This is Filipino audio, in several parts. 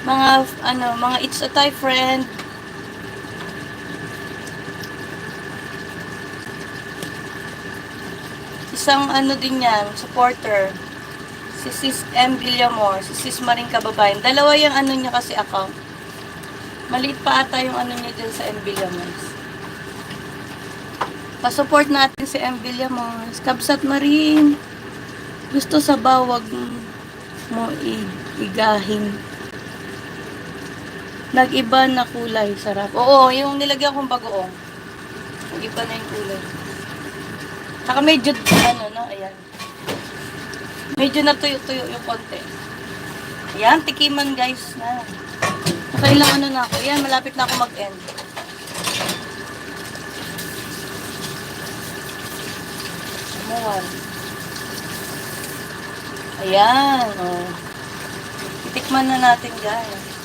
Mga, mga It's a Thai friend. Isang din yan, supporter. Si Sis M. Villamor, si Sis Maring Kababayan. Dalawa yung niya kasi account. Maliit pa ata yung niya dyan sa M. Villamor. Pasupport natin si M. Villamor. Kabsat Marin. Gusto sa bawag mo igahin. Nag-iba na kulay. Sarap. Oo, yung nilagyan kong bagoong. Nag-iba na yung kulay. Saka medyo, no? Ayan. Medyo natuyo-tuyo yung konti. Ayan, tikiman guys na. Nakailangan na ako. Ayan, malapit na ako mag-end. Sumuwan. Ayan, oh. Titikman na natin guys.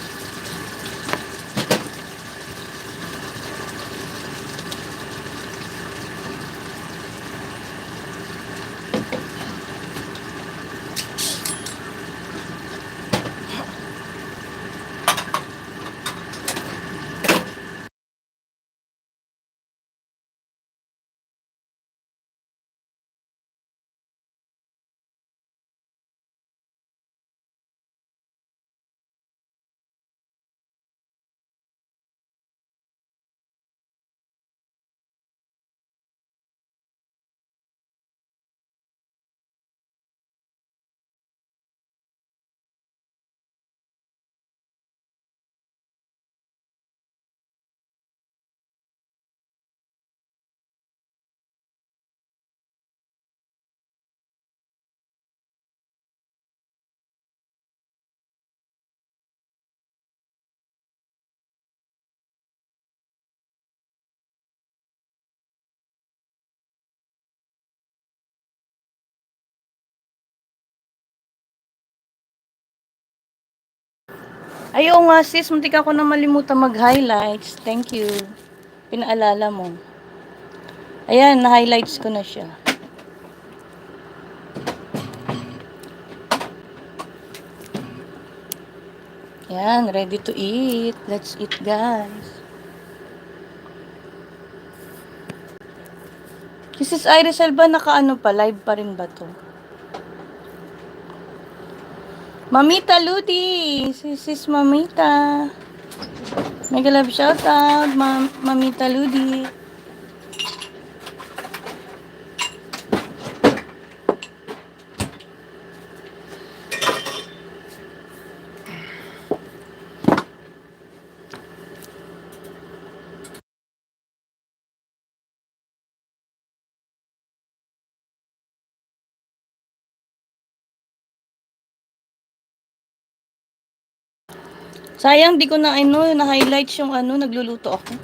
Ayaw nga sis, muntik ako na malimutan mag-highlights. Thank you. Pinaalala mo. Ayan, na-highlights ko na siya. Ayan, ready to eat. Let's eat guys. Si Sis Iris ba naka pa? Live pa rin ba to? Mamita Ludi! Si Sis Mamita. Mega love shoutout, Mamita Ludi. Sayang di ko na na-highlights yung nagluluto ako.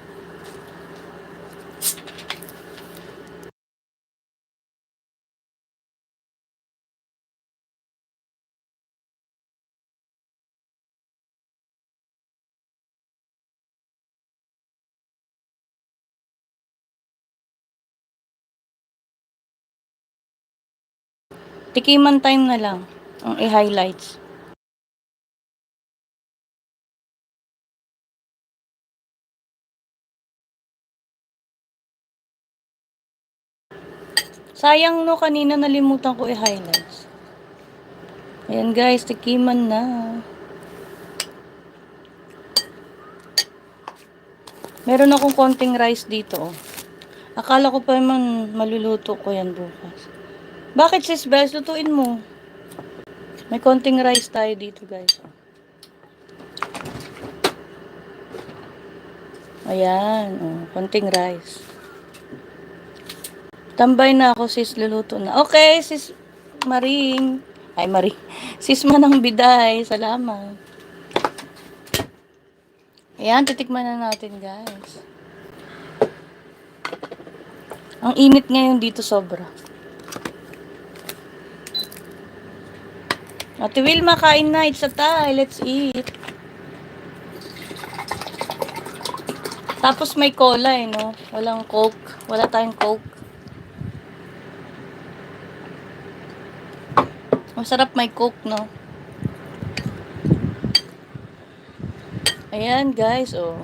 Tikiman time na lang ang i-highlights. Sayang no, kanina nalimutan ko i-highlights. Ayan guys, tikiman na. Meron akong konting rice dito. Akala ko pa naman maluluto ko yan bukas. Bakit sis Bels? Lutuin mo. May konting rice tayo dito guys. Ayan, konting rice. Tambay na ako sis, luluto na. Okay, sis Maring. Ay, Maring. Sis Manang Biday, salamat. Ayan, titikman na natin guys. Ang init ngayon dito sobra. Ate Wilma, kain na. It's a Thai. Let's eat. Tapos may cola no? Walang Coke. Wala tayong Coke. Masarap may Coke, no? Ayan guys, oh.